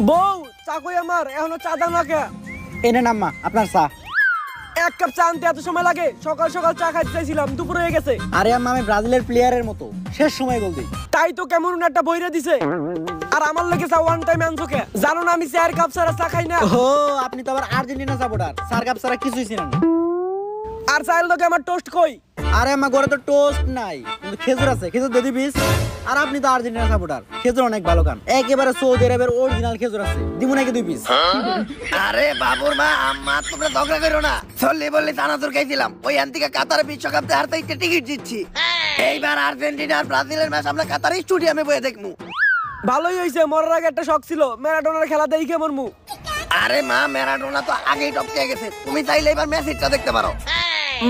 বউ চা কই আমার এখনো চা দাও না কে? এনে নাম্মা আপনার চা। এক কাপ চা আনতে এত সময় লাগে? সকাল সকাল চা খাইতে চাইছিলাম, দুপুর হয়ে গেছে। আরে আম্মা আমি ব্রাজিলের প্লেয়ারের মতো শেষ সময় গোল দিই। তাই তো কেমন একটা বইরে দিছে। আর আমার লাগে চা ওয়ান টাইম আনছো কে? জানো না আমি 4 কাপ ছাড়া চা খাই না। ও আপনি তো আবার আর্জেন্টিনা সাপোর্টার, 4 কাপ ছাড়া কিছুই ছিলেন না। আর চাইল তোকে আমার টোস্ট কই? আরে আমার ঘরে তো টোস্ট নাই, কিন্তু খেজুর আছে, খেজুর দিয়ে দিবিস। আর আপনি তো আর্জেন্টিনা সাপোর্টার, খেজুর অনেক ভালো খান, একেবারে সৌদি আরবের অরিজিনাল খেজুর আছে, দিব নাকি 2 পিস? আরে বাবুর মা আম্মা তোমরা ঝগড়া করো না। চললে বললে চানাচুর খাইছিলাম, ওই থেকে কাতারে বিশ্বকাপ হারতে টিকিট দিচ্ছি। এইবার আর্জেন্টিনা আর ব্রাজিলের ম্যাচ আমরা কাতারে স্টেডিয়ামে বসে দেখমু। ভালোই হইছে, মরার আগে একটা শখ ছিল ম্যারাডোনার খেলা দেখে মরমু। আরে মা ম্যারাডোনা তো আগেই টপকে গেছে, তুমি চাইলে এবার ম্যাচটা দেখতে পারো।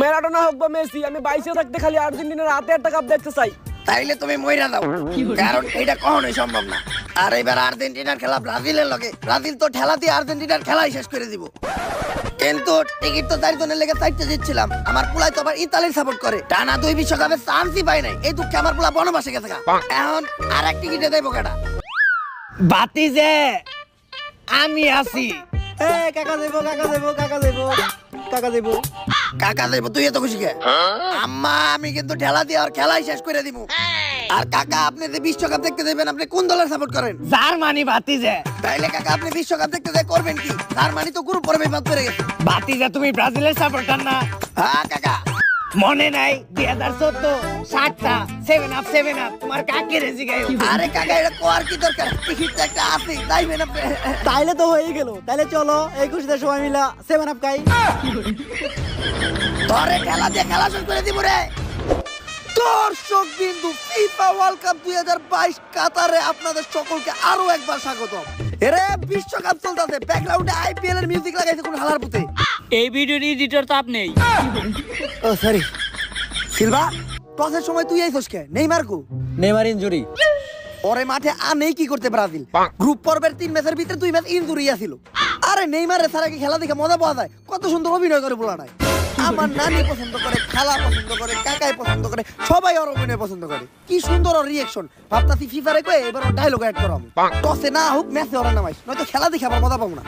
ম্যারাডোনা হোক বা মেসি, আমি বাইসে থাকতে খালি আর্জেন্টিনার হাতে একটা কাপ দেখতে চাই। তাইলে তুমি মইরা দাও, কারণ এটা কখনোই সম্ভব না। আর এবার আর্জেন্টিনার খেলা ব্রাজিলের লগে, ব্রাজিল তো ঠেলা দিয়ে আর্জেন্টিনার খেলাই শেষ করে দিব। কিন্তু টিকিট তো 4 জনের লেগে 4টা জিতছিলাম। আমার পুলাই তো আবার ইতালির সাপোর্ট করে, টানা 2 বিশ্বকাপে চান্সই পাই নাই। এই দুঃখে আমার পুলা বনবাসে গেছে। এখন আর এক টিকিটে দেবো কেটা? বাতি যে আমি আছি। এ কাকা দেবো, কাকা দেবো, কাকা দেবো, কাকা দেবো। কাকা দেবো, তুই এত খুশি কে? আম্মা আমি কিন্তু ঠেলা দিয়ে আর খেলাই শেষ করে দিব। আর কাকা আপনি যে বিশ্বকাপ দেখতে যাবেন, আপনি কোন দলের সাপোর্ট করেন? জার্মানি। বাতিজে তাইলে কাকা আপনি বিশ্বকাপ দেখতে যাই করবেন কি? জার্মানি তো গ্রুপ পর্বে বাদ পড়ে গেছে। বাতিজে তুমি ব্রাজিলের সাপোর্টার না? হ্যাঁ কাকা, মনে নাই 2014 7টা 7 আপ তোমার কাকে রেজি গায়? আরে কাকা এটা কোয়ার কি দরকার? টিকিট একটা আছে, যাইবেন আপনি। তাইলে তো হয়ে গেল, তাইলে চলো এই খুশিতে সবাই মিলা 7 আপ খাই। তোরে খেলা দিয়ে খেলা শুরু করে দিব রে। দর্শক বিন্দু, ফিফা ওয়ার্ল্ড কাপ 2022 কাতারে আপনাদের সকলকে আরো একবার স্বাগতম। এরে বিশ্বকাপ চলতেছে, ব্যাকগ্রাউন্ডে আইপিএল এর মিউজিক লাগাইছে কোন হালার পুতে। এই ভিডিওর এডিটর তো আপনিই। ও সরি সিলভা, টসের সময় তুই আইছস কে? নেইমার কো? Neymar injury. ওরে মাঠে আনেই কি করতে ব্রাজিল? গ্রুপ পর্বের 3 ম্যাচের ভিতরে 2 ম্যাচ ইনজুরি আছিল। আরে নেইমারের ছাড়া কি খেলা দেখে মজা পাওয়া যায়? কত সুন্দর অভিনয় করে বলা নাই। আমার নানি পছন্দ করে, খেলা পছন্দ করে, কাকাই পছন্দ করে, সবাই ওর অভিনয় পছন্দ করে। কি সুন্দর ওর রিঅ্যাকশন। ভাবতাছি ফিফারে কই এবার ওর ডায়লগ অ্যাড করাম। টসে না হোক ম্যাচে ওরা নামাইস, নয়তো খেলা দেখে আবার মজা পাবো না।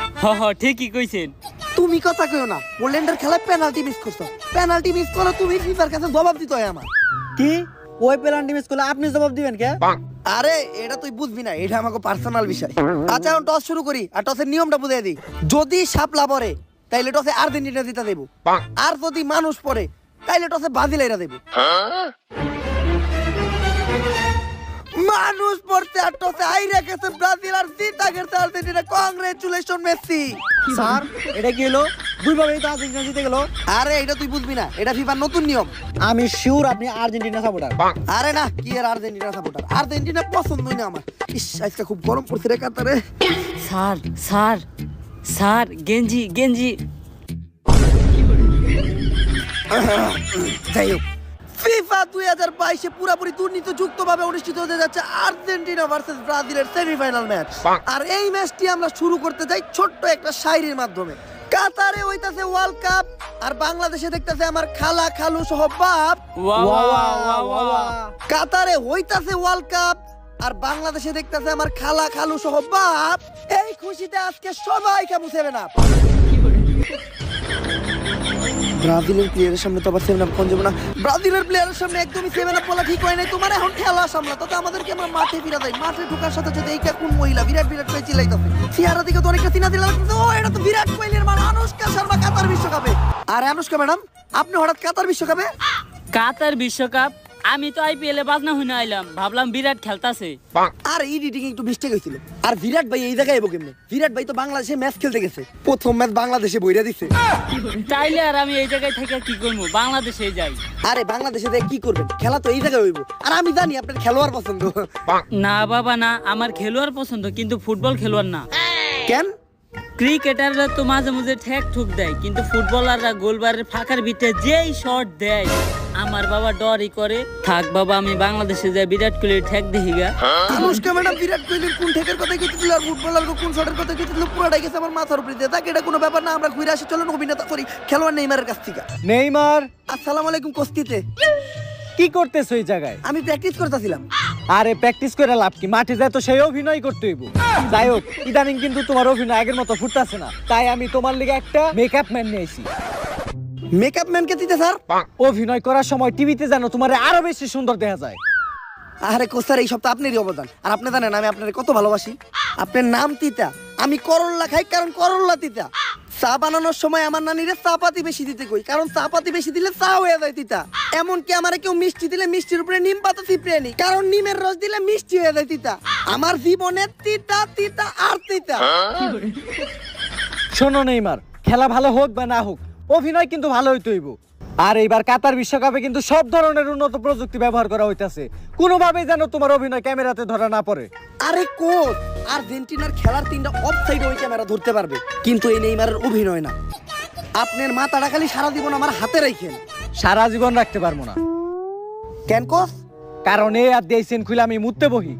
ঠিকই কইছেন। তুমি কথা কইও না, পোল্যান্ডের খেলায় পেনাল্টি মিস করছো। পেনাল্টি মিস করো তুমি, ফিফার কাছে জবাব দিতে হয় আমার। কি ওই পেনাল্টি মিস করলে আপনি জবাব দিবেন কে? আরে এটা তুই বুঝবি না, এটা আমাকে পার্সোনাল বিষয়। আচ্ছা এখন টস শুরু করি, আর টসের নিয়মটা বুঝিয়ে দিই। যদি শাপলা পড়ে তাইলে টসে আর্জেন্টিনা জিতা দেব, আর যদি মানুষ পড়ে তাইলে টসে ব্রাজিলেরা দেব। মানুষ পড়তে আর টসে আইরা গেছে ব্রাজিল, আর জিতা গেছে আর্জেন্টিনা। Congratulation Messi. স্যার এটা কি হলো? দুইভাবেই তো আর্জেন্টিনা জিতে গেল। আরে এটা তুই বুঝবি না, এটা ফিফার নতুন নিয়ম। আমি শিওর আপনি আর্জেন্টিনা সাপোর্টার। আরে না, কি আর আর্জেন্টিনা সাপোর্টার? আর্জেন্টিনা পছন্দই না আমার। ইস আজকে খুব গরম পড়ছে রে কাতারে। স্যার স্যার স্যার গেঞ্জি গেঞ্জি। যাই হোক, ফিফা 2022 পুরোপুরি দুর্নীতিযুক্তভাবে অনুষ্ঠিত হতে যাচ্ছে আর্জেন্টিনা ভার্সেস ব্রাজিলের সেমিফাইনাল ম্যাচ। আর এই ম্যাচটি আমরা শুরু করতে যাই ছোট্ট একটা শায়রির মাধ্যমে। কাতারে হইতাছে ওয়ার্ল্ড কাপ, আর বাংলাদেশে দেখতেছে আমার খালা খালু সহ বাপ। কাতারে হইতাছে ওয়ার্ল্ড কাপ, আর বাংলাদেশে দেখতেছে আমার খালা খালু সহ বাপ। এই খুশিতে আজকে সবাই খাবো 7 আপ। ব্রাজিলের প্লেয়ারের সামনে তো আবার 7 আপ কোন যাবো না। ব্রাজিলের প্লেয়ারের সামনে একদমই 7 আপ বলা ঠিক হয় নাই। তোমার এখন খেলা সামলা, তাতে আমাদেরকে আমরা মাঠে ফিরা যাই। মাঠে ঢোকার সাথে সাথে এইটা কোন মহিলা বিরাট বিরাট করে চিল্লাইতেছে। চেহারা দিকে তো অনেকটা চিনা দিলা লাগতেছে। ও এটা তো বিরাট কোহলির মা আনুশকা শর্মা কাতার বিশ্বকাপে। আরে আনুশকা ম্যাডাম, আপনি হঠাৎ কাতার বিশ্বকাপে? কাতার বিশ্বকাপ? আমি তো আইপিএল এ বাজনা হইনা আইলাম, ভাবলাম বিরাট খেলতাছে। আর এডিটিং একটু মিস্টেক হয়েছিল। আর বিরাট ভাই এই জায়গায় এবো কেমনে? বিরাট ভাই তো বাংলাদেশে ম্যাচ খেলতে গেছে, প্রথম ম্যাচ বাংলাদেশে বইরা দিছে। তাইলে আর আমি এই জায়গায় থেকে কি করবো, বাংলাদেশে যাই। আরে বাংলাদেশে দেখে কি করবেন? খেলা তো এই জায়গায় হইব। আর আমি জানি আপনার খেলোয়াড় পছন্দ। না বাবা না, আমার খেলোয়াড় পছন্দ, কিন্তু ফুটবল খেলোয়াড় না। কেন? ক্রিকেটাররা তো মাঝে মাঝে ঠেক ঠুক দেয়, কিন্তু ফুটবলাররা গোলবারের ফাঁকার ভিতরে যেই শট দেয় আমার বাবা ডরই করে। থাক বাবা, আমি বাংলাদেশে যাই, বিরাট কোহলির ঠেক দেখি গা। আনুশকা ম্যাডাম বিরাট কোহলির কোন ঠেকের কথা কইতেছিল আর ফুটবলার কোন শটের কথা কইতেছিল, পুরোটাই গেছে আমার মাথার উপরে দিয়ে। তাকে এটা কোনো ব্যাপার না, আমরা ঘুরে আসি। চলুন অভিনেতা সরি খেলোয়াড় নেইমারের কাছ থেকে। নেইমার আসসালামু আলাইকুম। কোস্তিতে কি করতেছো এই জায়গায়? আমি প্র্যাকটিস করতেছিলাম। আরে প্র্যাকটিস করে লাভ কি, মাঠে যায় তো সেই অভিনয় করতে হইব। যাই হোক, ইদানিং কিন্তু তোমার অভিনয় আগের মতো ফুটতাছে না, তাই আমি তোমার লিগে একটা মেকআপ ম্যান নিয়েছি। মেকআপ ম্যানকে দিতে স্যার? অভিনয় করার সময় টিভিতে যেন তোমার আরো বেশি সুন্দর দেখা যায়। আরে কোস্টার, এই সপ্তাহ আপনারই অবদান। আর আপনি জানেন আমি আপনার কত ভালোবাসি। আপনার নাম তিতা, আমি করল্লা খাই কারণ করল্লা তিতা। চা বানানোর সময় আমার নানিরে চা পাতি বেশি দিতে কই, কারণ চা পাতি বেশি দিলে চা হয়ে যায় তিতা। এমনকি আমারে কেউ মিষ্টি দিলে মিষ্টির উপরে নিম পাতা চিপড়ে নি, কারণ নিমের রস দিলে মিষ্টি হয়ে যায় তিতা। আমার জীবনে তিতা তিতা আর তিতা। শোনো নেইমার, খেলা ভালো হোক বা না হোক, অভিনয় কিন্তু ভালো হইতে হইব। আর এইবার কাতার বিশ্বকাপে কিন্তু সব ধরনের উন্নত প্রযুক্তি ব্যবহার করা হইতাছে, কোনোভাবেই যেন তোমার অভিনয় ক্যামেরাতে ধরা না পড়ে। আরে কোচ, আর্জেন্টিনার খেলার 3টা অফসাইড ওই ক্যামেরা ধরতে পারবে, কিন্তু এই নেইমারের অভিনয় না। আপনার মাথাটা খালি সারা জীবন আমার হাতে রাখেন। সারা জীবন রাখতে পারবো না। কেন কোচ? কারণ এই আর দিয়েছেন খুলে আমি মুততে বহি।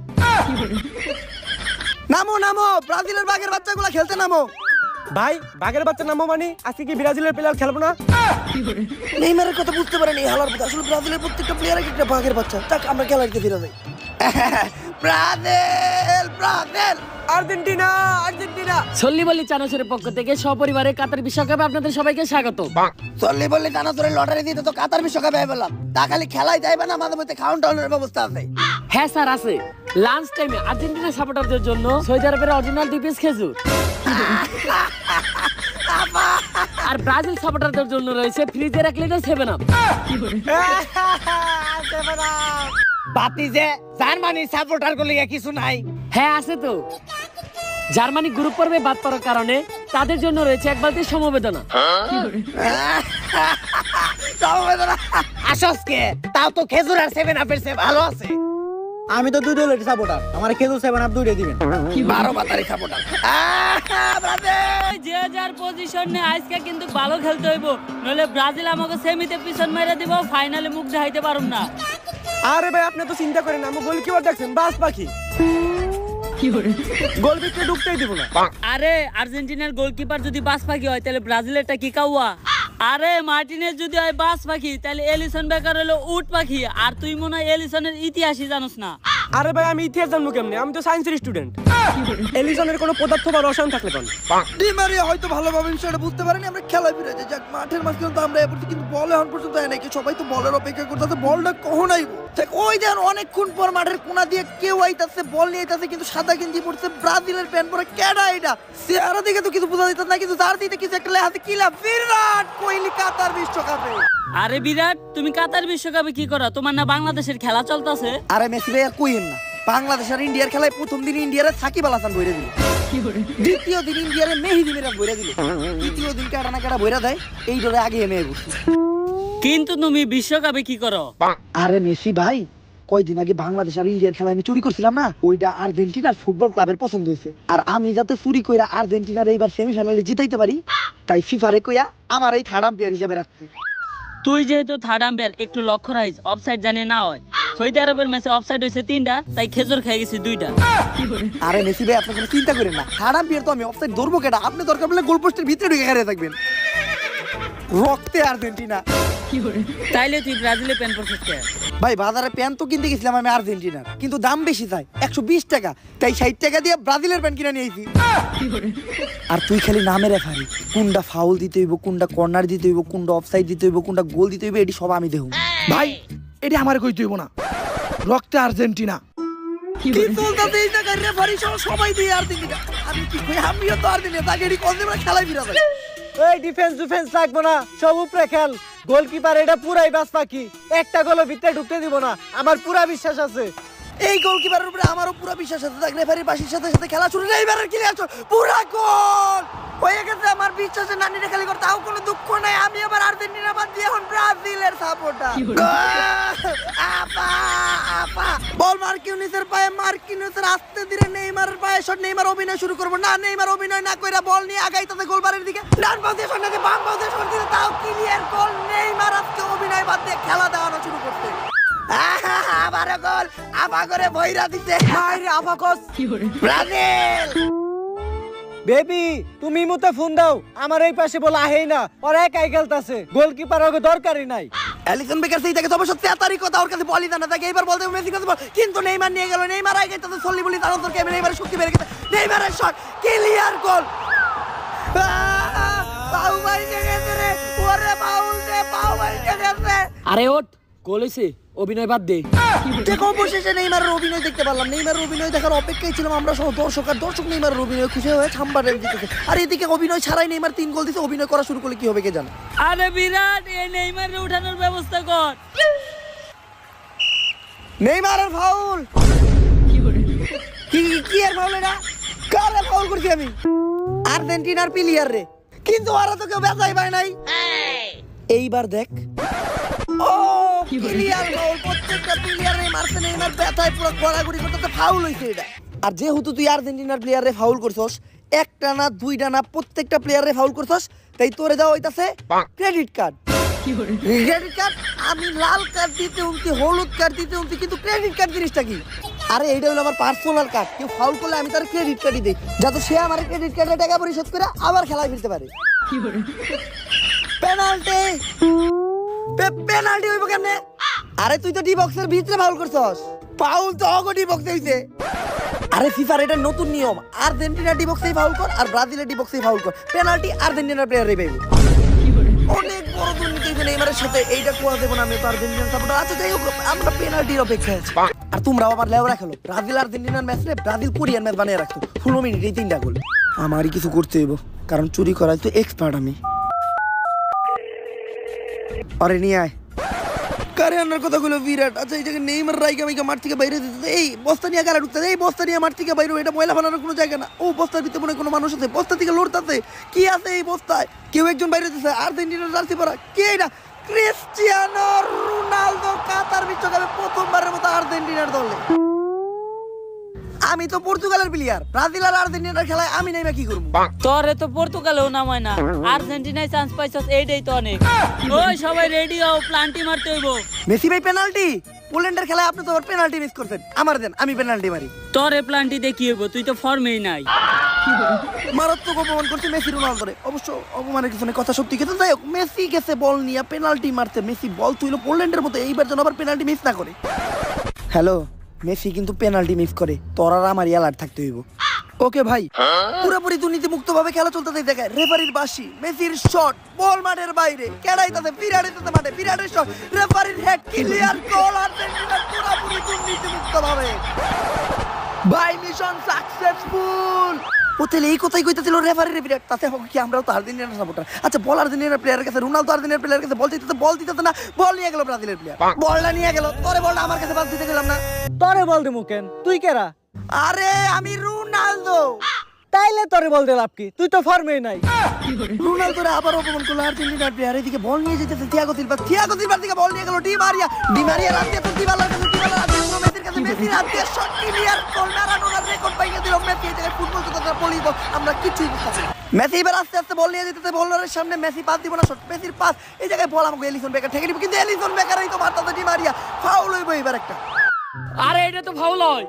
নামো নামো, ব্রাজিলের বাঘের বাচ্চাগুলো খেলতে নামো। ভাই বাঘের বাচ্চা নামো মানে আজকে কি ব্রাজিলের প্লেয়ার খেলবো না? নেইমারের কথা বুঝতে পারেন এই হালার কথা। আসলে ব্রাজিলের প্রত্যেকটা প্লেয়ার একটা বাঘের বাচ্চা। তাক আমরা খেলাতে ফিরে যাই। Brazil Brazil Argentina Argentina. সল্লি বল্লি চানাচুরের পক্ষ থেকে সপরিবারে কাতার বিশ্বকাপে আপনাদের সবাইকে স্বাগত। চল্লি বললি জানা তোর লটারি দিতে তো কাতার বিশ্বকাপে বললাম, তা খালি খেলাই যাইবে না, মাঝে মধ্যে খাউন টাউনের ব্যবস্থা আছে। হ্যাঁ স্যার আছে। লাঞ্চ টাইমে আর্জেন্টিনা সাপোর্টারদের জন্য সৌদি আরবের অরিজিনাল 2 পিস খেজুর, আর ব্রাজিল সাপোর্টারদের জন্য রয়েছে ফ্রিজের 1 লিটার 7 আপ। বাতি যে জার্মানির সাপোর্টার গুলি কিছু নাই। হ্যাঁ আছে তো। জার্মানি গ্রুপ পর্বে বাদ পড়ার কারণে তাদের জন্য রয়েছে 1 বালতি সমবেদনা। আসসকে তাও তো খেজুর আর 7 আপের চেয়ে ভালো আছে। আমি তো 2 দলের সাপোর্টার, আমার খেজুর 7 আপ দুইটা দিবেন। 12 বাতারি সাপোর্টার। ব্রাজিল যে যার পজিশনে আজকে কিন্তু ভালো খেলতে হইব, নলে ব্রাজিল আমাকে সেমিতে পিছন মাইরা দিব, ফাইনালে মুখ দেখাইতে পারুম না। আরে ভাই আপনি তো চিন্তা করেন, আমি গোলকিপার দেখছেন বাস পাখি, গোল ভিতরে ঢুকতেই দিব না। আরে আর্জেন্টিনার গোলকিপার যদি বাস পাখি হয় তাহলে ব্রাজিলেরটা কি কাউয়া? আরে মার্টিনেজ যদি হয় বাস পাখি তাহলে এলিসন বেকার হলো উট পাখি। আর তুই মনে হয় এলিসনের ইতিহাসই জানোস না। আরে ভাই আমি ইতিহাস জানবো কেমনে, আমি তো সায়েন্সের স্টুডেন্ট। এলিসনের কোনো পদার্থ বা রসায়ন থাকলে কোন ডি মারিয়া হয়তো ভালোভাবে বিষয়টা বুঝতে পারেনি। আমরা খেলায় ফিরে যাই। যাক, মাঠের মাঝখানে তো আমরা এবার কিন্তু বল এখন পর্যন্ত হয় নাকি, সবাই তো বলের অপেক্ষা করতেছে, বলটা কখন আইব। দেখ ওই দেন অনেকক্ষণ পর মাঠের কোনা দিয়ে কেউ আইতাছে, বল নিয়ে আইতাছে, কিন্তু সাদা গেঞ্জি পড়ছে, ব্রাজিলের প্যান্ট পরে। কেডা এটা? চেহারা দেখে তো কিছু বোঝা যেত না, কিন্তু তার দিতে কিছু একটা লেহাতে কিলা বিরাট কোহলি কাতার বিশ্বকাপে। আরে বিরাট, তুমি কাতার বিশ্বকাপে কি করো? তোমার না বাংলাদেশের খেলা চলতেছে? আরে মেসি ভাই আর কইেন না, বাংলাদেশ আর ইন্ডিয়ার খেলায় প্রথম দিন ইন্ডিয়ারে সাকিব আল হাসান বইরা দিল, দ্বিতীয় দিন ইন্ডিয়ারে মেহেদি মিরাজ বইরা দিল, তৃতীয় দিন কাটা না কাটা বইরা দেয়। এই ধরে আগে এমে বসে। কিন্তু তুমি বিশ্বকাপে কি করো? আরে মেসি ভাই, কয়দিন আগে বাংলাদেশ আর ইন্ডিয়ার খেলা আমি চুরি করছিলাম না, ওইটা আর্জেন্টিনার ফুটবল ক্লাবের পছন্দ হয়েছে। আর আমি যাতে চুরি কইরা আর্জেন্টিনার এইবার সেমিফাইনালে জিতাইতে পারি, তাই ফিফারে কইয়া আমার এই থার্ড আম্পায়ার হিসেবে রাখছে। তুই যেহেতু থার্ড আম্পায়ার, একটু লক্ষ্য রাখিস অফসাইড জানে না হয়। সৌদি আরবের ম্যাচে অফসাইড হয়েছে 3টা, তাই খেজুর খেয়ে গেছি 2টা। আরে মেসি ভাই, আপনি কোনো চিন্তা করেন না, থার্ড আম্পায়ার তো আমি, অফসাইড ধরবো কেটা? আপনি দরকার পড়লে গোল পোস্টের ভিতরে ঢুকে হারিয়ে থাকবেন। রক্তে আর্জেন্টিনা। তাইলে তুই ব্রাজিলে প্যান পড়ছিস কে? ভাই বাজারে প্যান্ট তো কিনতে গেছিলাম আমি আর্জেন্টিনার, কিন্তু দাম বেশি চাই 120 টাকা, তাই 60 টাকা দিয়ে ব্রাজিলের প্যান্ট কিনে নিয়েছি। আর তুই খালি নামে রেফারি, কোনটা ফাউল দিতে হইব, কোনটা কর্নার দিতে হইব, কোনটা অফসাইড দিতে হইব, কোনটা গোল দিতে হইব, এটি সব আমি দেখুন। ভাই এটি আমার কইতে হইব না, রক্তে আর্জেন্টিনা। কি চলতেছে এই জায়গায়? রেফারি সহ সবাই দিয়ে আর্জেন্টিনা। আমি কি কই, আমিও তো আর্জেন্টিনা, তাকে এটি কোন দিন খেলায় ফিরা যায়। এই ডিফেন্স লাগবো না, সব উপরে খেল। গোলকিপার এটা পুরাই বাস পাখি, একটা গোলও ভিতরে ঢুকতে দিব না, আমার পুরা বিশ্বাস আছে। এই গোলকিপারের উপরে আমারও পুরো বিশ্বাস আছে। দেখ রেফারির বাসির সাথে সাথে খেলা শুরু, এইবারের কি আছে পুরা গোল হয়ে গেছে। আমার বিশ্বাসে নানিরে খালি করে, তাও কোনো দুঃখ নাই। আমি আবার আর্জেন্টিনা বাদ দিয়ে এখন ব্রাজিলের সাপোর্টার। আপা আপা বল মার্কিনিউসের পায়ে, মার্কিনিউসের আস্তে ধীরে নেইমারের পায়ে শট। নেইমার অভিনয় শুরু করবো না, নেইমার অভিনয় না কইরা বল নিয়ে আগাইতেছে গোলবারের দিকে। ডান পাশ দিয়ে শট নাকি বাম পাশ দিয়ে শট দিতে, তাও ক্লিয়ার গোল। নেইমার আজকে অভিনয় বাদ দিয়ে খেলা দেওয়ানো শুরু করতে। আবার গোল, আবা করে বইরা দিতে। আরে আবাকস ব্রাজিল। বেবি তুমি মুতে ফোন দাও, আমার এই পাশে বল আহেই না, ওর একাই খেলতাছে, গোলকিপার ওকে দরকারই নাই। অ্যালিসন বেকার সেই থেকে সবার সত্যি তারই কথা ওর কাছে বলই না তাকে এবার বলতে মেসি কাছে বল কিন্তু নেইমার নিয়ে গেল নেইমার আগে তাতে সল্লি বলি তার অন্তর কেমন নেইমারের শক্তি বেড়ে গেছে নেইমারের শট ক্লিয়ার গোল পাউ মাইরে গেছে রে ওরে বাউল রে পাউ মাইরে গেছে আরে ওঠ গোল হইছে অভিনয় বাদ দে দেখো অবশেষে নেইমারের অভিনয় দেখতে পারলাম নেইমারের অভিনয় দেখার অপেক্ষায় ছিলাম আমরা সহ দর্শক আর দর্শক নেইমারের অভিনয় খুশি হয়ে ছাম্বার দিতেছে আর এদিকে অভিনয় ছাড়াই নেইমার 3 গোল দিতে অভিনয় করা শুরু করলে কি হবে কে জানে আরে বিরাট এই নেইমারে উঠানোর ব্যবস্থা কর। নেইমারের ফাউল কি এর ফাউল এটা কারে ফাউল করছি আমি আর্জেন্টিনার প্লেয়ার রে কিন্তু ওরা তো কেউ বেজাই পায় নাই এইবার দেখ ও প্লেয়ার ফাউল প্রত্যেকটা প্লেয়ারে মারছে নেইমার ব্যথায় পুরো গড়াগড়ি করতে ফাউল হইছে এটা আর যেহেতু তুই আর্জেন্টিনার প্লেয়ারে ফাউল করছস একটা না দুইটা না প্রত্যেকটা প্লেয়ারে ফাউল করছস তাই তোরে দেওয়া হইতাছে ক্রেডিট কার্ড ক্রেডিট কার্ড আমি লাল কার্ড দিতে উনতি হলুদ কার্ড দিতে উনতি কিন্তু ক্রেডিট কার্ড জিনিসটা কি আরে এইটা হলো আমার পার্সোনাল কার্ড কেউ ফাউল করলে আমি তার ক্রেডিট কার্ডই দেই যাতে সে আমার ক্রেডিট কার্ডে টাকা পরিশোধ করে আবার খেলায় ফিরতে পারে পেনাল্টি পেনাল্টি হইব কেমনে আরে তুই তো ডি বক্সের ভিতরে ফাউল করছস ফাউল তো অগো ডি বক্সে হইছে আরে ফিফার এটা নতুন নিয়ম আর্জেন্টিনা ডি বক্সেই ফাউল কর আর ব্রাজিলের ডি বক্সেই ফাউল কর পেনাল্টি আর্জেন্টিনার প্লেয়ারই পাইবে অনেক বড় দুর্নীতি হইছে নেইমারের সাথে এইটা কোয়া দেব না আমি তো আর্জেন্টিনার সাপোর্টার আচ্ছা যাই হোক আমরা পেনাল্টির অপেক্ষায় আছি আর তোমরাও আবার লেও রাখলো ব্রাজিল আর্জেন্টিনার ম্যাচ রে ব্রাজিল কোরিয়ান ম্যাচ বানিয়ে রাখতো 16 মিনিটে 3টা গোল আমারই কিছু করতে হইব কারণ চুরি করাই তো এক্সপার্ট আমি আরে নিয়ে আয় কারে আনার কথাগুলো বিরাট আচ্ছা এই জায়গায় নেইমার রাইকা মাইকা মাঠ থেকে বাইরে দিতে এই বস্তা নিয়ে গালা ঢুকতে এই বস্তা নিয়ে মাঠ থেকে বাইরে এটা ময়লা বানানোর কোনো জায়গা না ও বস্তার ভিতরে মনে কোনো মানুষ আছে বস্তা থেকে লড়তাছে কি আছে এই বস্তায় কেউ একজন বাইরে দিতেছে আর্জেন্টিনার জার্সি পরা কে এটা ক্রিস্টিয়ানো রোনালদো কাতার বিশ্বকাপে প্রথমবারের মতো আর্জেন্টিনার দলে আমি তো পর্তুগালের প্লেয়ার ব্রাজিল আর আর্জেন্টিনার খেলায় আমি নাইবা কি করব তোরে তো পর্তুগালেও নামায় না আর্জেন্টিনায় চান্স পাইছস এইটাই তো অনেক ওই সবাই রেডি হও প্লান্টি মারতে হইব মেসি ভাই পেনাল্টি পোল্যান্ডের খেলায় আপনি তো আবার পেনাল্টি মিস করছেন আমার দেন আমি পেনাল্টি মারি তোরে প্লান্টি দিয়ে কি হইব তুই তো ফর্মেই নাই মারাত্মক অপমান করছে মেসি রোনালদোরে অবশ্য অপমানের কিছু নেই কথা সত্যি কিন্তু যাই হোক মেসি গেছে বল নিয়ে পেনাল্টি মারতে মেসি বল তুইলো পোল্যান্ডের মতো এইবার যেন আবার পেনাল্টি মিস না করে হ্যালো মেসি কিন্তু পেনাল্টি মিস করে তোর আর আমার অ্যালার্ট থাকতে হইব ওকে ভাই পুরোপুরি দুর্নীতি মুক্ত ভাবে খেলা চলতে দেখায় রেফারির বাঁশি মেসির শট বল মাঠের বাইরে কেড়াই তাতে বিরাটের মাঠে বিরাটের শট রেফারির হেড ক্লিয়ার গোল আর্জেন্টিনা পুরোপুরি দুর্নীতি মুক্ত ভাবে ভাই মিশন সাকসেসফুল ও তাহলে এই কথাই কইতেছিল রেফারির বিরাট তাতে হোক কি আমরাও তো আর্জেন্টিনার সাপোর্টার আচ্ছা বল আর্জেন্টিনার প্লেয়ারের কাছে রোনালদো আর্জেন্টিনার প্লেয়ারের কাছে বল দিতে না বল নিয়ে গেল ব্রাজিলের প্লেয়ার বলটা নিয়ে গেল তোরে বলটা আমার কাছে পাস দিতে গেলাম না তোরে বল দিমু কেন তুই কেরা আরে আমি রোনালদো তাইলে তোরে বল দে লাভ কি তুই তো ফর্মেই নাই রোনালদোরে আবার অপমান করলো আর্জেন্টিনার প্লেয়ার এদিকে বল নিয়ে যেতেছে থিয়াগো সিলভার দিকে বল নিয়ে গেল ডি মারিয়া রাতে তো দিবালার কাছে মেসির কাছে মেসি রাতে শট ক্লিয়ার গোল ম্যারাডোনার রেকর্ড ভাঙিয়ে দিল মেসি এই জায়গায় ফুটবল কথা বলিব আমরা কিছুই বুঝতাছি মেসি এবার আস্তে আস্তে বল নিয়ে যেতেছে বলারের সামনে মেসি পাস দিব না শট মেসির পাস এই জায়গায় বল আমাকে এলিসন বেকার ঠেকে দিব কিন্তু এলিসন বেকারই তো মারতাছে ডি মারিয়া ফাউল হইব এবার একটা আরে এটা তো ফাউল হয়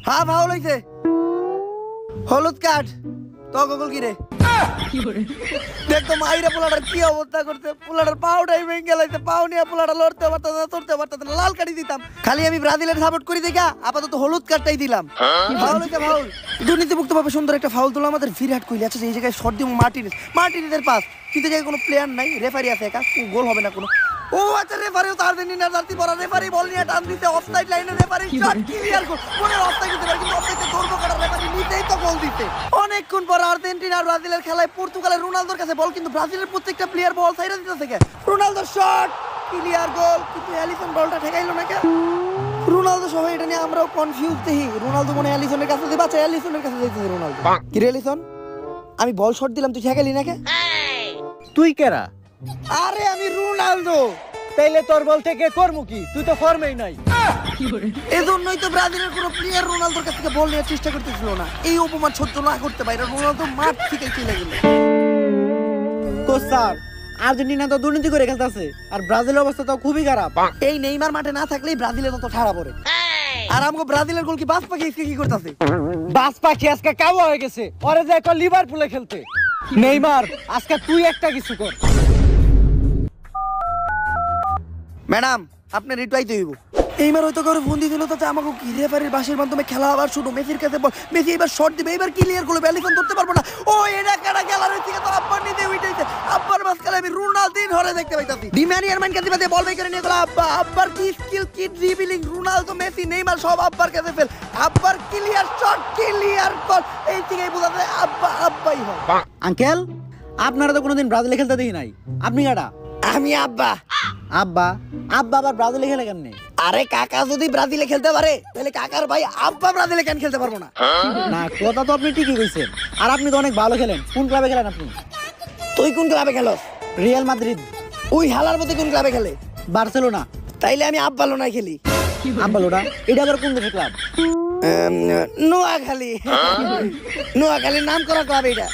হ্যাঁ ফাউল হইছে হলুদ কার্ড তো গোল কি রে দেখতো মাইরা পোলাটার কি অবস্থা করতে পোলাটার পাউটাই ভেঙে গেলাইছে পাউ নিয়ে পোলাটা লড়তে পারতো না লাল কার্ডই দিতাম খালি আমি ব্রাজিলের সাপোর্ট করি দেখা আপাতত হলুদ কার্ডটাই দিলাম ফাউল হইছে ফাউল দুর্নীতিমুক্ত ভাবে সুন্দর একটা ফাউল দিল আমাদের বিরাট কোহলি আচ্ছা এই জায়গায় শট দিব মার্টিনেজের পাস কিন্তু জায়গায় কোনো প্লেয়ার নাই রেফারি আছে একা গোল হবে না কোনো ও আচ্ছা রেফারিও তো আর্জেন্টিনার জার্সি পরা রেফারি বল নিয়ে টান দিতে অফসাইড লাইনে রেফারি শট ক্লিয়ার গোল মনে অফসাইড দিতে পারে কিন্তু অফসাইডে ধরবো কাটা রেফারি নিতেই তো গোল দিতে অনেকক্ষণ পর আর্জেন্টিনা আর ব্রাজিলের খেলায় পর্তুগালের রোনালদোর কাছে বল কিন্তু ব্রাজিলের প্রত্যেকটা প্লেয়ার বল সাইডে দিতেছে কে রোনালদোর শট ক্লিয়ার গোল কিন্তু এলিসন বলটা ঠেকাইলো না কে রোনালদো সহ এটা নিয়ে আমরাও কনফিউজ দেখি রোনালদো মনে এলিসনের কাছে দিবা আচ্ছা এলিসনের কাছে যাইতেছে রোনালদো কি রে এলিসন আমি বল শট দিলাম তুই ঠেকাইলি না কে তুই কেরা আরে আমি রোনালদো তাইলে তোর বল থেকে করমু কি তুই তো ফর্মেই নাই এজন্যই তো ব্রাজিলের কোনো প্লেয়ার রোনালদোর কাছ থেকে বল নেওয়ার চেষ্টা করতেছিল না এই অপমান সহ্য না করতে পারে রোনালদো মাঠ থেকে চলে গেল কোচ স্যার আর্জেন্টিনা তো দুর্নীতি করে খেলতেছে আর ব্রাজিলের অবস্থা তো খুবই খারাপ এই নেইমার মাঠে না থাকলেই ব্রাজিলের তো ঠাড়া পড়ে আর আমগো ব্রাজিলের গোল কি বাস পাখি কি করতেছে বাস পাখি আজকে কাবু হয়ে গেছে ওরে যে কল লিভারপুলে খেলতে নেইমার আজকে তুই একটা কিছু কর ম্যাডাম আপনি রিটুয়াইতে হইব। এইবার হয়তো কারো ফোন দিয়ে দিল তাতে আমাকে কি রেফারির বাসের মাধ্যমে খেলা আবার শুরু। মেসির কাছে বল, মেসি এবার শট দিবে, এবার ক্লিয়ার করবে, এলিসন ধরতে পারবো না। ও এটা কাটা গ্যালারি থেকে তো আব্বার নিতে উইটাইছে। আব্বার মাঝখানে আমি রোনালদিন হরে দেখতে পাইতাছি। ডিমারিয়ার মান কাছে বল বাই করে নিয়ে গেল আব্বা। আব্বার কি স্কিল, কি ড্রিবলিং, রোনালদো, মেসি, নেইমার সব আব্বার কাছে ফেল। আব্বার ক্লিয়ার শট, ক্লিয়ার কল, এই থেকেই বোঝা যায় আব্বা আব্বাই হয়। আঙ্কেল আপনারা তো কোনোদিন ব্রাজিলে খেলতে দেখি নাই, আপনি কাটা? আমি আব্বা। আব্বা? আব্বা আবার ব্রাজিলে খেলে কেমনে? আরে কাকা যদি ব্রাজিলে খেলতে পারে তাহলে কাকার ভাই আব্বা ব্রাজিলে কেন খেলতে পারবো না? না কথা তো আপনি ঠিকই কইছেন। আর আপনি তো অনেক ভালো খেলেন। কোন ক্লাবে খেলেন আপনি? তুই কোন ক্লাবে খেলো? Real Madrid. ওই হালার মধ্যে কোন ক্লাবে খেলে? বার্সেলোনা। তাইলে আমি আব্বা লোনায় খেলি। আব্বালোনা? এটা আবার কোন দেশের ক্লাব? নোয়াখালী। নোয়াখালীর নাম করা ক্লাব এটা।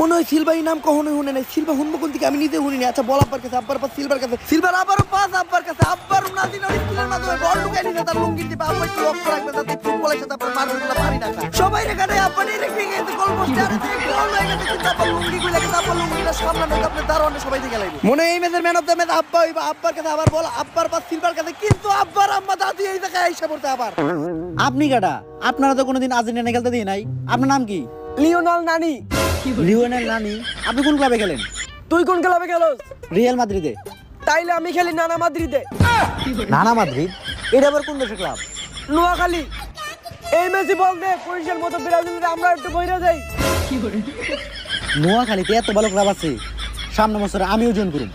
মনে হয় সিলভার নাম কখনোই শুনে নাই। সিলভা শুনবো কোন থেকে আমি নিজে শুনিনি। আচ্ছা বল আব্বার কাছে, আব্বার পাস সিলভার কাছে, সিলভার আবারও পাস আব্বার কাছে। আব্বার উনাদিন ওই স্কিলের মাধ্যমে বল ঢুকাই নিতে তার লুঙ্গি দিবে। আব্বা একটু লক্ষ্য রাখবে যাতে ফুটবলের সাথে আপনার মারগুলো পারি না খায়। সবাই রেখানে আব্বা নিয়ে রেখে গেছে গোল পোস্টে। আর গোল হয়ে গেছে কিন্তু আব্বা লুঙ্গি গুলো গেছে। আব্বা লুঙ্গিটা সামলানো আপনার দারোয়ানে সবাই দিকে লাগবে। মনে হয় এই ম্যাচের ম্যান অফ দ্য ম্যাচ আব্বা হইবা। আব্বার কাছে আবার বল, আব্বার পাস সিলভার কাছে। কিন্তু আব্বার আম্মা দাদি এই জায়গায় আইসা পড়তে আবার। আপনি কাটা? আপনারা তো কোনোদিন আর্জেন্টিনা খেলতে দেখি নাই। আপনার নাম কি? লিওনাল নানি। লিওনেল নানি। আপনি কোন ক্লাবে খেলেন? তুই কোন ক্লাবে খেলোস? রিয়াল মাদ্রিদে। তাইলে আমি খেলি নানা মাদ্রিদে। নানা মাদ্রিদ? এটা আবার কোন দেশের ক্লাব? নোয়াখালী। এই মেসি বল দে, পুলিশের মতো ব্রাজিলের আমরা একটু বইরা যাই। নোয়াখালীতে এত ভালো ক্লাব আছে, সামনে বছরে আমিও জয়েন করুন।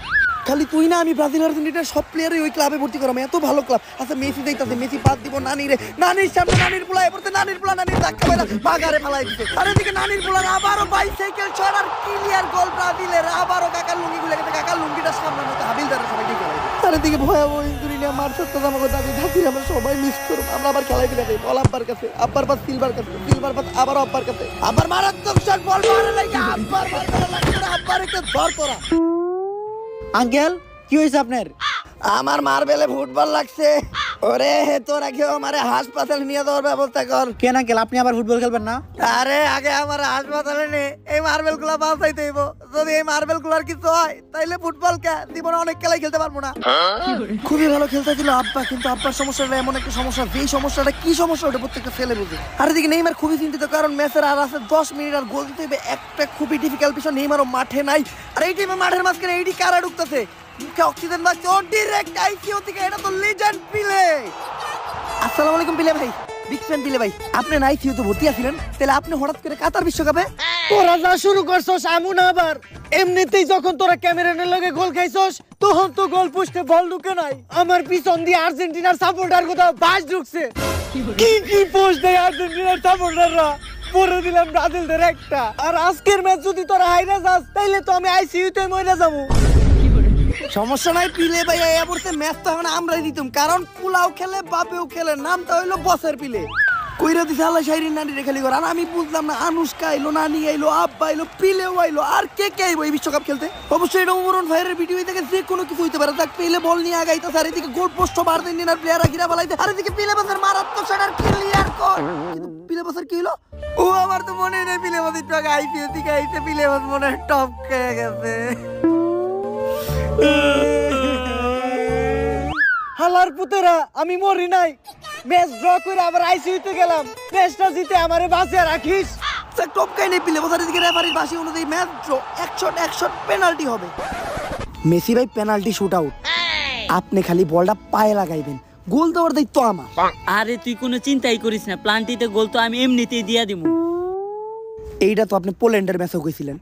খালি তুই না, আমি ব্রাজিল আর্জেন্টিনার সব প্লেয়ারই ওই ক্লাবে ভর্তি করাম। এত ভালো ক্লাব। আচ্ছা মেসি যাইতাছে, মেসি পাস দিব নানিরে। নানির সামনে নানির পোলায় পড়তে, নানির পোলা নানির ধাক্কা মেরা বাগারে ফালাই দিতে। আর এদিকে নানির পোলার আবারও বাইসাইকেল শট আর ক্লিয়ার গোল ব্রাজিলের। আবারও কাকার লুঙ্গি গুলো গেছে, কাকার লুঙ্গিটা সামলানো তো হাবিলদারের সবাই ঠিক আছে। আর এদিকে ভয়াবহ ইনজুরি নিয়ে মার সত্য আমাকে দাদি দাদি আমরা সবাই মিস করব। আমরা আবার খেলাই দিলে যাই। বল আব্বার কাছে, আব্বার পাস সিলভার কাছে, সিলভার পাস আবারও আব্বার কাছে। আবার মারাত্মক শট, বল মারে লাগে আব্বার মারা লাগে। আব্বার একটা ধর পড়া। আঙ্কেল কি হয়েছে আপনার? আমার মারবেলে ফুটবল লাগছে। ওরে তোরা কেউ আমারে হাসপাতালে নিয়ে যাওয়ার ব্যবস্থা কর। কেন আঙ্কেল আপনি আবার ফুটবল খেলবেন না? আরে আগে আমার হাসপাতালে নে, এই মার্বেল গুলা বাঁচাইতে হইব। যদি এই মার্বেল গুলার কিছু হয় তাইলে ফুটবল জীবনে অনেক খেলাই খেলতে পারবো না। খুবই ভালো খেলতে ছিল আব্বা, কিন্তু আব্বার সমস্যাটা এমন একটা সমস্যা, যেই সমস্যাটা কি সমস্যা ওটা প্রত্যেকটা ছেলে বুঝে। আর এদিকে নেইমার খুবই চিন্তিত, কারণ ম্যাচের আর আছে 10 মিনিট আর গোল দিতে হবে। একটা খুবই ডিফিকাল্ট বিষয়, নেইমারও মাঠে নাই। আর এই টাইমে মাঠের মাঝখানে এইটি কারা ঢুকতেছে, মুখে অক্সিজেন লাগছে, ও ডাইরেক্ট আইসিইউ থেকে। এটা তো লিজেন্ড পিলে। আসসালামু আলাইকুম পিলে ভাই, বিগ ফ্যান পিলে ভাই। আপনি না আইসিইউ তো ভর্তি আছিলেন, তাহলে আপনি হঠাৎ করে কাতার বিশ্বকাপে? তোরা যা শুরু করছস এমন আবার। এমনিতেই যখন তোরা ক্যামেরানের লগে গোল খাইছস তখন তো গোল পোস্টে বল ঢুকে নাই। আমার পিছন দিয়ে আর্জেন্টিনার সাপোর্টার কোথাও বাস ঢুকছে। কি কি পোস্ট দেয় আর্জেন্টিনার সাপোর্টাররা। পরে দিলাম ব্রাজিলদের একটা। আর আজকের ম্যাচ যদি তোরা হাইরা যাস তাইলে তো আমি আইসিইউতে মরে যাবো। সমস্যা নাই পিলে ভাই, এই অবস্থা ম্যাচ তো এখন আমরাই দিতাম, কারণ পুলাও খেলে বাপেও খেলে। নামটা হইলো বসের পিলে। কইরা দিছে আল্লাহ শাইরিন নানি রেখালি করে। আর আমি বুঝলাম না, আনুষ্কা আইলো, নানি আইলো, আব্বা আইলো, পিলেও আইলো, আর কে কে আইবো এই বিশ্বকাপ খেলতে? অবশ্যই এটা উমরন ভাইয়ের ভিডিও থেকে যে কোনো কিছু হইতে পারে। দেখ পিলে বল নিয়ে আগাইতে, আর এদিকে গোল পোস্ট আর্জেন্টিনার প্লেয়াররা ঘিরা ফেলাইতে। আর এদিকে পিলে বাসের মারাত্মক শট আর ক্লিয়ার কর। কিন্তু পিলে বাসের কি হলো? ও আমার তো মনে নেই পিলে বাসের একটু আগে আইপিএল থেকে আইতে পিলে বাস মনে হয় টপ খেয়ে গেছে। হালার পুতেরা আমি মরি নাই। ম্যাচ ড্র করে আবার আইসিইউতে গেলাম। ম্যাচটা জিতে আমারে বাঁচিয়ে রাখিস। টপ কাই নেই পিলে বাসের দিকে রেফারির বাসি অনুযায়ী ম্যাচ ড্র। এক শট পেনাল্টি হবে। মেসি ভাই পেনাল্টি শুট আউট। আপনি খালি বলটা পায়ে লাগাইবেন, গোল দেওয়ার দায়িত্ব আমার। আরে তুই কোনো চিন্তাই করিস না, প্লান্টিতে গোল তো আমি এমনিতেই দিয়া দিব। এইটা তো আপনি পোল্যান্ডের ম্যাচেও কইছিলেন।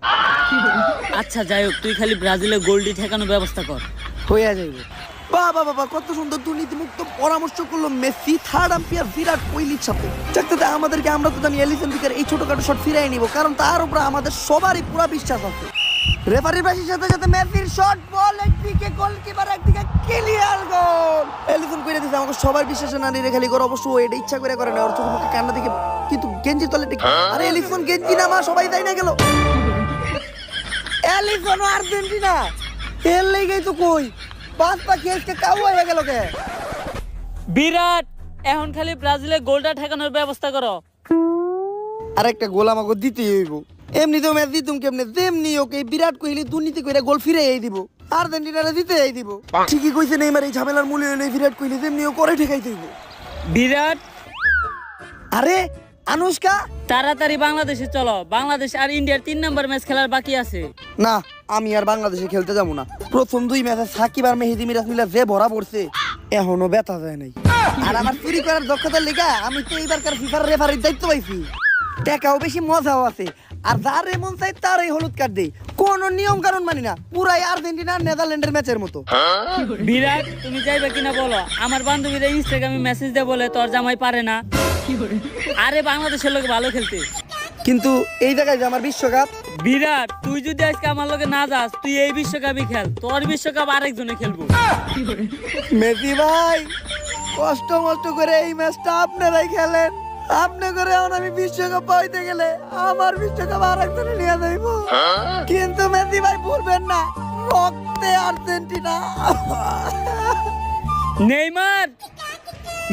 আচ্ছা যাই হোক, তুই খালি ব্রাজিলের গোলটি ঠেকানোর ব্যবস্থা কর। হইয়া যাইবে। বাবা বাবা কত সুন্দর দুর্নীতিমুক্ত পরামর্শ করলো মেসি থার্ড আম্পায়ার বিরাট কোহলির সাথে। চাকতে আমাদেরকে, আমরা তো জানি এলিসন বিকার এই ছোটখাটো শট ফিরাই নিব, কারণ তার উপর আমাদের সবারই পুরো বিশ্বাস আছে। রেফারির বাসির সাথে সাথে মেসির শট, বল একদিকে, গোলকিপার একদিকে, ক্লিয়ার গোল। এলিসন কইরা দিছে আমাকে সবার বিশ্বাসে নানি রেখালি করে। অবশ্য ও এটা ইচ্ছা করে না, ওর চোখে মুখে কান্না দেখে, কিন্তু গেঞ্জি তলে ঠিক। আরে এলিসন গেঞ্জি না মা, সবাই তাই না গেল। এলিসন আর্জেন্টিনা তেল লেগেই তো কই পাঁচটা খেলতে কাউ হয়ে গেল কে? বিরাট, এখন খালি ব্রাজিলের গোলটা ঠেকানোর ব্যবস্থা করো। আরেকটা গোল আমাকে দিতেই হইব। এমনিতেও ম্যাচ দিতুম কেমনে, যেমনি ওকে বিরাট কোহলি দুর্নীতি করে গোল ফিরাই দিব, আর্জেন্টিনারে দিতেই দিব। ঠিকই কইছে নেইমার, এই ঝামেলার মূলে হইলে বিরাট কোহলি যেমনি ও করে ঠেকাই দিব। বিরাট, আরে আনুষ্কা, তাড়াতাড়ি বাংলাদেশে চলো, বাংলাদেশ আর ইন্ডিয়ার 3 নম্বর ম্যাচ খেলার বাকি আছে। না আমি আর বাংলাদেশে খেলতে যাবো না। প্রথম 2 ম্যাচে সাকিব আর মেহেদী মিরাজ মিলা যে ভরা পড়ছে, এখনো ব্যথা যায় নাই। আর আমার চুরি করার দক্ষতার লেগা আমি তো এইবারকার ফিফার রেফারির দায়িত্ব পাইছি। টাকাও বেশি, মজাও আছে। আর যার এমন চাই তারই হলুদ কার্ড দেই, কোনো নিয়ম কানুন মানি না, পুরাই আর্জেন্টিনা আর নেদারল্যান্ডের ম্যাচের মতো। বিরাট, তুমি যাইবে কিনা বলো? আমার বান্ধবীরা ইনস্টাগ্রামে মেসেজ দেয় বলে তোর জামাই পারে না। আরে বাংলাদেশের লোক ভালো খেলতে, কিন্তু এই জায়গায় যে আমার বিশ্বকাপ। বিরাট, তুই যদি আজকে আমার লগে না যাস, তুই এই বিশ্বকাপই খেল, তোর বিশ্বকাপ আরেকজনে খেলবো। মেসি ভাই, কষ্ট মষ্ট করে এই ম্যাচটা আপনারাই খেলেন, আপনি করে এখন আমি বিশ্বকাপ পাইতে গেলে আমার বিশ্বকাপ আরেকজনে নিয়ে যাইব। কিন্তু মেসি ভাই ভুলবেন না, রক্তে আর্জেন্টিনা। নেইমার,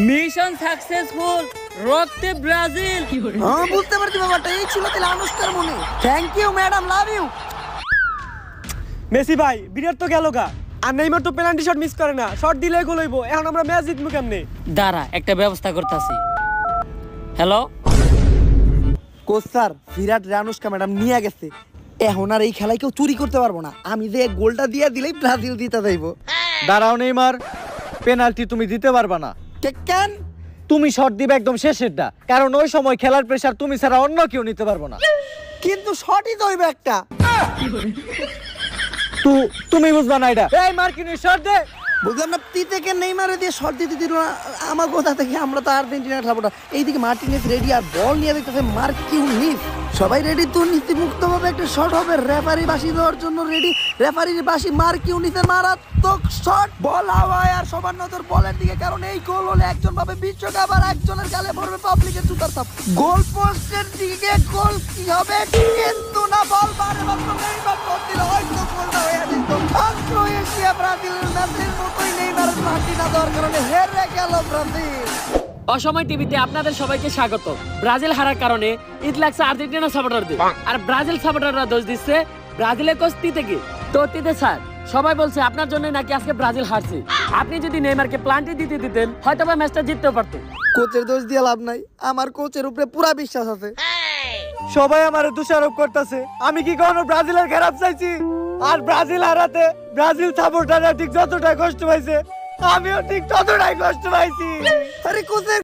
মিশন সাকসেসফুল, রক্তে ব্রাজিল। হ্যাঁ বুঝতে পারছি ব্যাপারটা, এই ছিল তাহলে আনুষ্কার মনে। Thank you madam, love you. Messi ভাই, বিরাট তো গেল গা, আর নেইমার তো পেনাল্টি শট মিস করে না, শট দিলে গোল হইব। এখন আমরা ম্যাচ জিতবো কেমনে? দাঁড়া, একটা ব্যবস্থা করতেছি। হ্যালো কোচ স্যার, বিরাট আনুষ্কা ম্যাডাম নিয়ে গেছে, এখন আর এই খেলায় কেউ চুরি করতে পারবো না। আমি যে গোলটা দিয়ে দিলেই ব্রাজিল জিতে যাইব। দাঁড়াও নেইমার, পেনাল্টি তুমি দিতে পারবা না। কেন? তুমি শট দিবে একদম শেষেরটা, কারণ ওই সময় খেলার প্রেসার তুমি ছাড়া অন্য কেউ নিতে পারবো না। কিন্তু শটই তো হইবে একটা। তুমি বুঝবা না এটা। এই মার্কিনি শট দে। বুঝলাম না, তি থেকে নেইমারে দিয়ে শট দিতে দিল না আমার কোথা থেকে? আমরা তো আর্জেন্টিনার সাপোর্টার। এইদিকে মার্টিনেজ রেডি আর বল নিয়ে দেখতেছে মার্কিউনিস। সবাই রেডি তো, নীতিমুক্ত ভাবে একটা শট হবে, রেফারি বাঁশি দেওয়ার জন্য রেডি। রেফারির বাঁশি, মার্কিউনিসের মারাত্মক শট, বল হাওয়ায় আর সবার নজর বলের দিকে, কারণ এই গোল হলে একজন পাবে বিশ্বকাপ আর একজনের গালে পড়বে পাবলিকের জুতার চাপ। গোল পোস্টের দিকে গোল কি হবে, কিন্তু না, বল বারে মাত্র নেইমার গোল দিল, হয়তো গোলটা হয়ে যেত। আর ক্রোয়েশিয়া ব্রাজিলের ম্যাচের মতোই নেইমারের পার্টি না দেওয়ার কারণে হেরে গেল ব্রাজিল। অসময় টিভিতে আপনাদের সবাইকে স্বাগত। ব্রাজিল হারার কারণে ঈদ লাগছে আর্জেন্টিনা সাপোর্টারদের, আর ব্রাজিল সাপোর্টাররা দোষ দিচ্ছে ব্রাজিলের কোচ তিতেকে। তো তিতে স্যার, সবাই বলছে আপনার জন্য নাকি আজকে ব্রাজিল হারছে। আপনি যদি নেইমারকে প্লান্টি দিতে দিতেন, হয়তো বা ম্যাচটা জিততেও পারতেন। কোচের দোষ দিয়ে লাভ নাই, আমার কোচের উপরে পুরা বিশ্বাস আছে। সবাই আমারে দোষারোপ করতেছে, আমি কি কখনো ব্রাজিলের খারাপ চাইছি? আর ব্রাজিল হারাতে ব্রাজিল সাপোর্টাররা ঠিক যতটা কষ্ট পাইছে, আমিও ঠিক ততটাই কষ্ট পাইছি। আরে কোচের